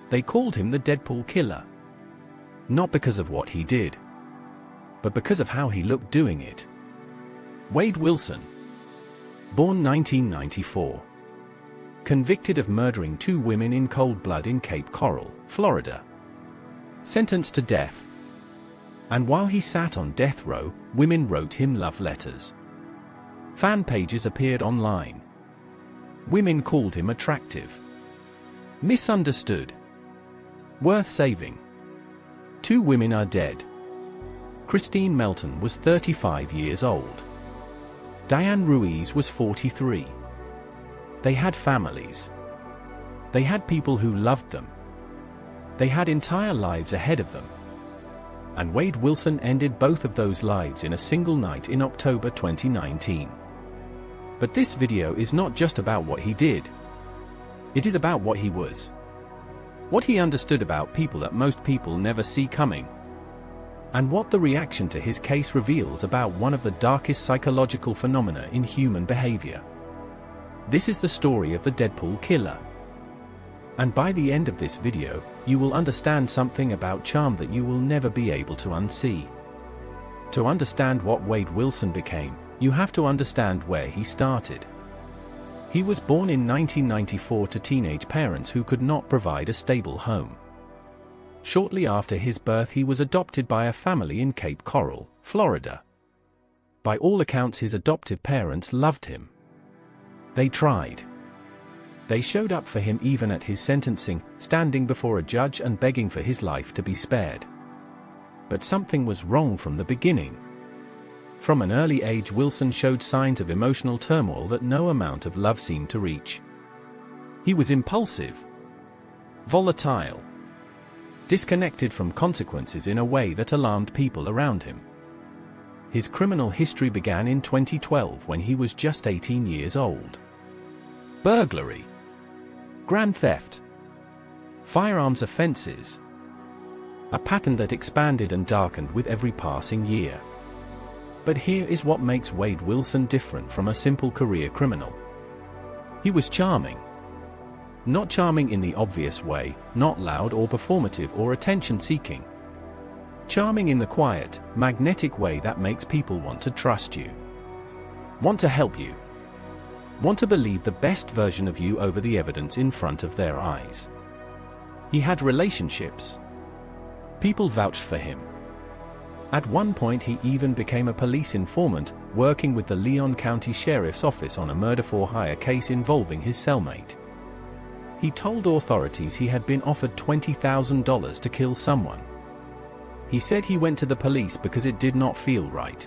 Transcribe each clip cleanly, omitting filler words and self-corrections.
They called him the Deadpool killer. Not because of what he did, but because of how he looked doing it. Wade Wilson, born 1994. Convicted of murdering 2 women in cold blood in Cape Coral, Florida. Sentenced to death. And while he sat on death row, women wrote him love letters. Fan pages appeared online. Women called him attractive, misunderstood, worth saving. 2 women are dead. Christine Melton was 35 years old. Diane Ruiz was 43. They had families. They had people who loved them. They had entire lives ahead of them. And Wade Wilson ended both of those lives in a single night in October 2019. But this video is not just about what he did. It is about what he was. What he understood about people that most people never see coming. And what the reaction to his case reveals about one of the darkest psychological phenomena in human behavior. This is the story of the Deadpool killer. And by the end of this video, you will understand something about charm that you will never be able to unsee. To understand what Wade Wilson became, you have to understand where he started. He was born in 1994 to teenage parents who could not provide a stable home. Shortly after his birth, he was adopted by a family in Cape Coral, Florida. By all accounts, his adoptive parents loved him. They tried. They showed up for him even at his sentencing, standing before a judge and begging for his life to be spared. But something was wrong from the beginning. From an early age, Wilson showed signs of emotional turmoil that no amount of love seemed to reach. He was impulsive, volatile, disconnected from consequences in a way that alarmed people around him. His criminal history began in 2012 when he was just 18 years old. Burglary, grand theft, firearms offenses. A pattern that expanded and darkened with every passing year. But here is what makes Wade Wilson different from a simple career criminal. He was charming. Not charming in the obvious way, not loud or performative or attention-seeking. Charming in the quiet, magnetic way that makes people want to trust you. Want to help you. Want to believe the best version of you over the evidence in front of their eyes. He had relationships. People vouched for him. At one point he even became a police informant, working with the Leon County Sheriff's Office on a murder-for-hire case involving his cellmate. He told authorities he had been offered $20,000 to kill someone. He said he went to the police because it did not feel right.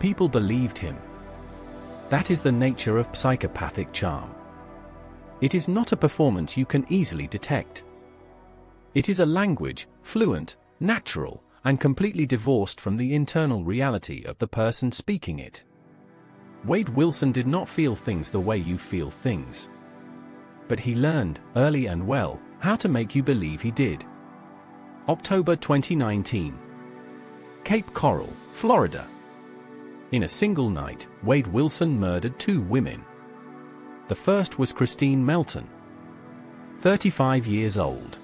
People believed him. That is the nature of psychopathic charm. It is not a performance you can easily detect. It is a language, fluent, natural, and completely divorced from the internal reality of the person speaking it. Wade Wilson did not feel things the way you feel things. But he learned, early and well, how to make you believe he did. October 2019. Cape Coral, Florida. In a single night, Wade Wilson murdered 2 women. The first was Christine Melton, 35 years old.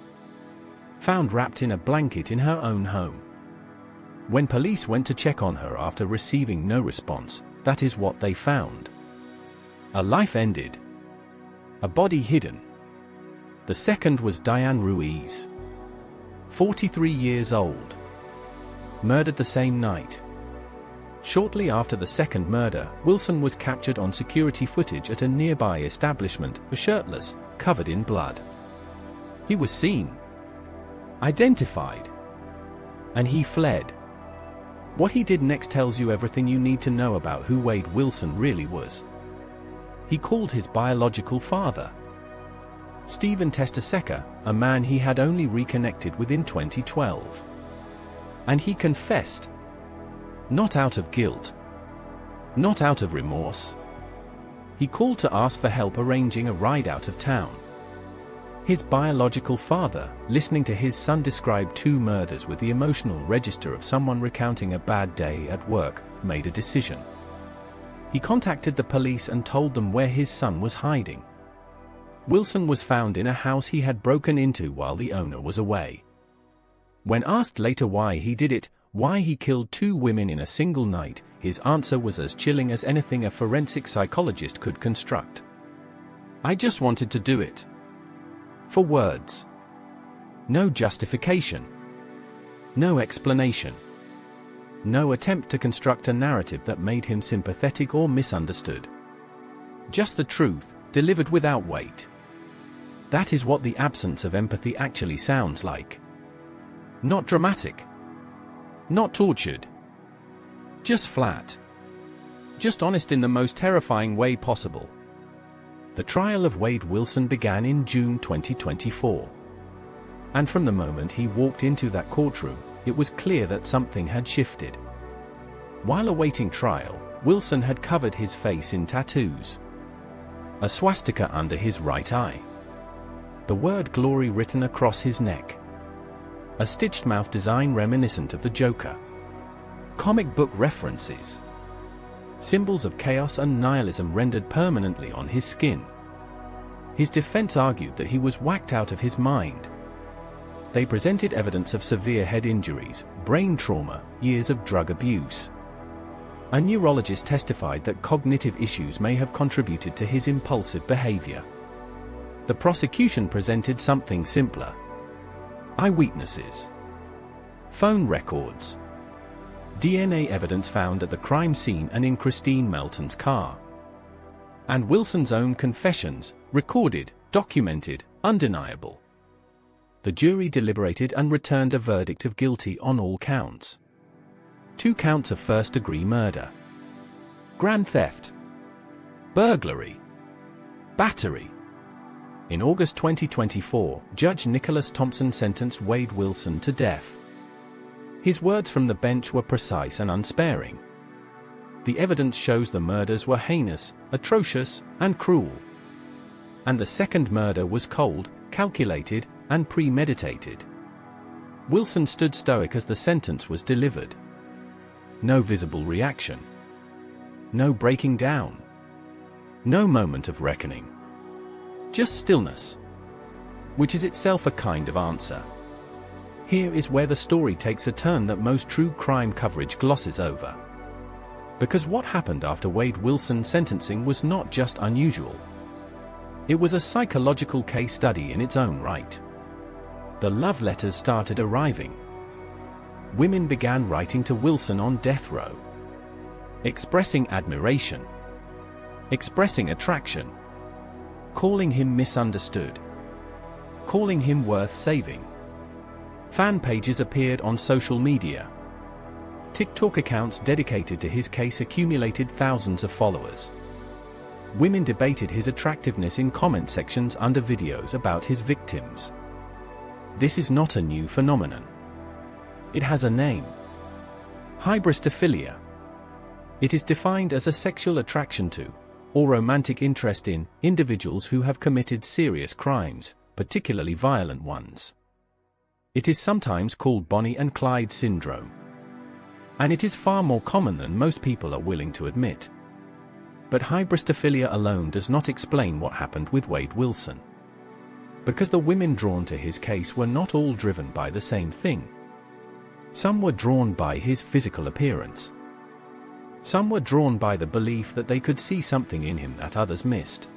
Found wrapped in a blanket in her own home. When police went to check on her after receiving no response, that is what they found. A life ended. A body hidden. The second was Diane Ruiz, 43 years old. Murdered the same night. Shortly after the second murder, Wilson was captured on security footage at a nearby establishment, shirtless, covered in blood. He was seen, identified, and he fled. What he did next tells you everything you need to know about who Wade Wilson really was. He called his biological father, Stephen Testaseca, a man he had only reconnected with in 2012. And he confessed. Not out of guilt. Not out of remorse. He called to ask for help arranging a ride out of town. His biological father, listening to his son describe 2 murders with the emotional register of someone recounting a bad day at work, made a decision. He contacted the police and told them where his son was hiding. Wilson was found in a house he had broken into while the owner was away. When asked later why he did it, why he killed 2 women in a single night, his answer was as chilling as anything a forensic psychologist could construct. "I just wanted to do it." For words. No justification. No explanation. No attempt to construct a narrative that made him sympathetic or misunderstood. Just the truth, delivered without weight. That is what the absence of empathy actually sounds like. Not dramatic. Not tortured. Just flat. Just honest in the most terrifying way possible. The trial of Wade Wilson began in June 2024. And from the moment he walked into that courtroom, it was clear that something had shifted. While awaiting trial, Wilson had covered his face in tattoos. A swastika under his right eye. The word glory written across his neck. A stitched mouth design reminiscent of the Joker. Comic book references. Symbols of chaos and nihilism rendered permanently on his skin. His defense argued that he was whacked out of his mind. They presented evidence of severe head injuries, brain trauma, years of drug abuse. A neurologist testified that cognitive issues may have contributed to his impulsive behavior. The prosecution presented something simpler. Eyewitnesses. Phone records. DNA evidence found at the crime scene and in Christine Melton's car. And Wilson's own confessions, recorded, documented, undeniable. The jury deliberated and returned a verdict of guilty on all counts. 2 counts of first-degree murder, grand theft, burglary, battery. In August 2024, Judge Nicholas Thompson sentenced Wade Wilson to death. His words from the bench were precise and unsparing. The evidence shows the murders were heinous, atrocious, and cruel. And the second murder was cold, calculated, and premeditated. Wilson stood stoic as the sentence was delivered. No visible reaction. No breaking down. No moment of reckoning. Just stillness. Which is itself a kind of answer. Here is where the story takes a turn that most true crime coverage glosses over. Because what happened after Wade Wilson's sentencing was not just unusual. It was a psychological case study in its own right. The love letters started arriving. Women began writing to Wilson on death row. Expressing admiration. Expressing attraction. Calling him misunderstood. Calling him worth saving. Fan pages appeared on social media. TikTok accounts dedicated to his case accumulated thousands of followers. Women debated his attractiveness in comment sections under videos about his victims. This is not a new phenomenon. It has a name. Hybristophilia. It is defined as a sexual attraction to, or romantic interest in, individuals who have committed serious crimes, particularly violent ones. It is sometimes called Bonnie and Clyde syndrome. And it is far more common than most people are willing to admit. But hybristophilia alone does not explain what happened with Wade Wilson. Because the women drawn to his case were not all driven by the same thing. Some were drawn by his physical appearance. Some were drawn by the belief that they could see something in him that others missed.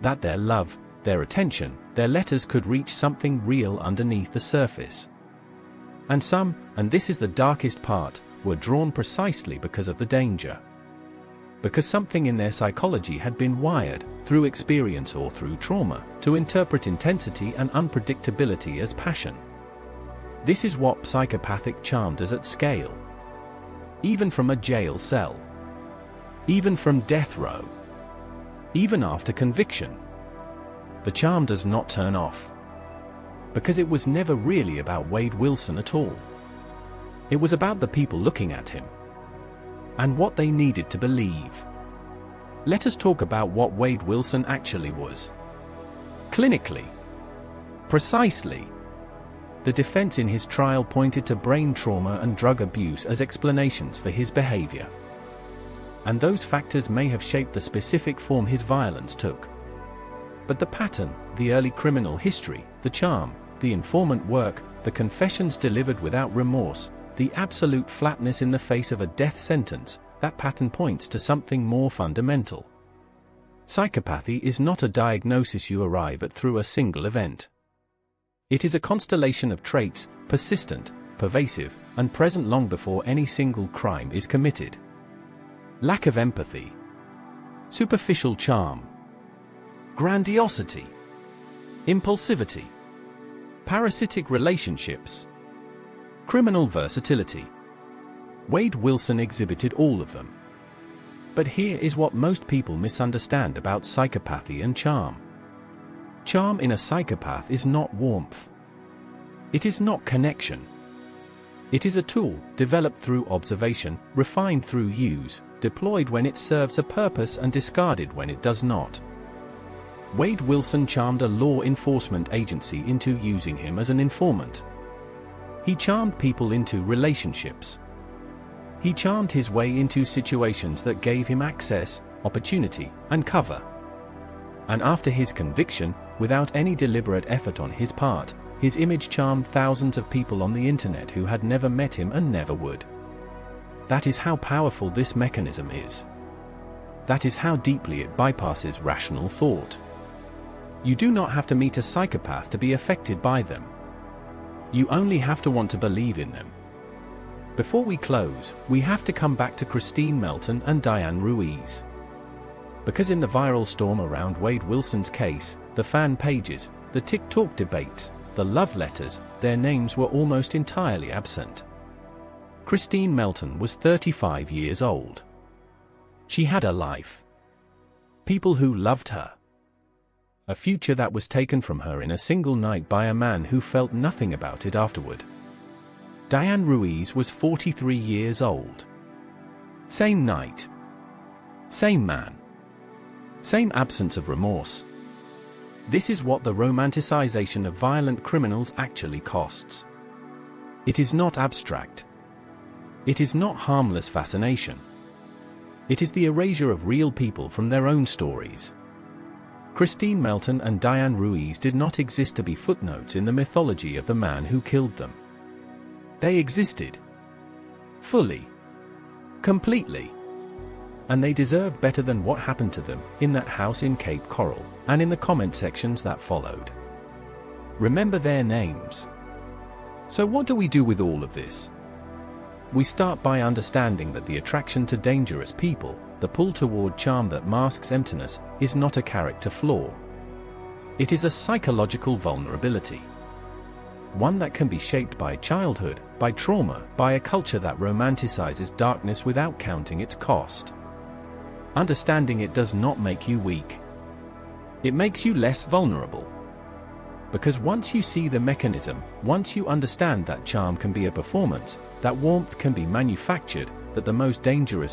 That their love, their attention, their letters could reach something real underneath the surface. And some, and this is the darkest part, were drawn precisely because of the danger. Because something in their psychology had been wired, through experience or through trauma, to interpret intensity and unpredictability as passion. This is what psychopathic charm does at scale. Even from a jail cell. Even from death row. Even after conviction. The charm does not turn off. Because it was never really about Wade Wilson at all. It was about the people looking at him. And what they needed to believe. Let us talk about what Wade Wilson actually was. Clinically. Precisely. The defense in his trial pointed to brain trauma and drug abuse as explanations for his behavior. And those factors may have shaped the specific form his violence took. But the pattern, the early criminal history, the charm, the informant work, the confessions delivered without remorse, the absolute flatness in the face of a death sentence, that pattern points to something more fundamental. Psychopathy is not a diagnosis you arrive at through a single event. It is a constellation of traits, persistent, pervasive, and present long before any single crime is committed. Lack of empathy. Superficial charm. Grandiosity. Impulsivity. Parasitic relationships. Criminal versatility. Wade Wilson exhibited all of them. But here is what most people misunderstand about psychopathy and charm. Charm in a psychopath is not warmth. It is not connection. It is a tool, developed through observation, refined through use, deployed when it serves a purpose and discarded when it does not. Wade Wilson charmed a law enforcement agency into using him as an informant. He charmed people into relationships. He charmed his way into situations that gave him access, opportunity, and cover. And after his conviction, without any deliberate effort on his part, his image charmed thousands of people on the internet who had never met him and never would. That is how powerful this mechanism is. That is how deeply it bypasses rational thought. You do not have to meet a psychopath to be affected by them. You only have to want to believe in them. Before we close, we have to come back to Christine Melton and Diane Ruiz. Because in the viral storm around Wade Wilson's case, the fan pages, the TikTok debates, the love letters, their names were almost entirely absent. Christine Melton was 35 years old. She had a life. People who loved her. A future that was taken from her in a single night by a man who felt nothing about it afterward. Diane Ruiz was 43 years old. Same night. Same man. Same absence of remorse. This is what the romanticization of violent criminals actually costs. It is not abstract. It is not harmless fascination. It is the erasure of real people from their own stories. Christine Melton and Diane Ruiz did not exist to be footnotes in the mythology of the man who killed them. They existed. Fully. Completely. And they deserved better than what happened to them in that house in Cape Coral, and in the comment sections that followed. Remember their names. So what do we do with all of this? We start by understanding that the attraction to dangerous people, the pull toward charm that masks emptiness, is not a character flaw. It is a psychological vulnerability. One that can be shaped by childhood, by trauma, by a culture that romanticizes darkness without counting its cost. Understanding it does not make you weak. It makes you less vulnerable. Because once you see the mechanism, once you understand that charm can be a performance, that warmth can be manufactured, that the most dangerous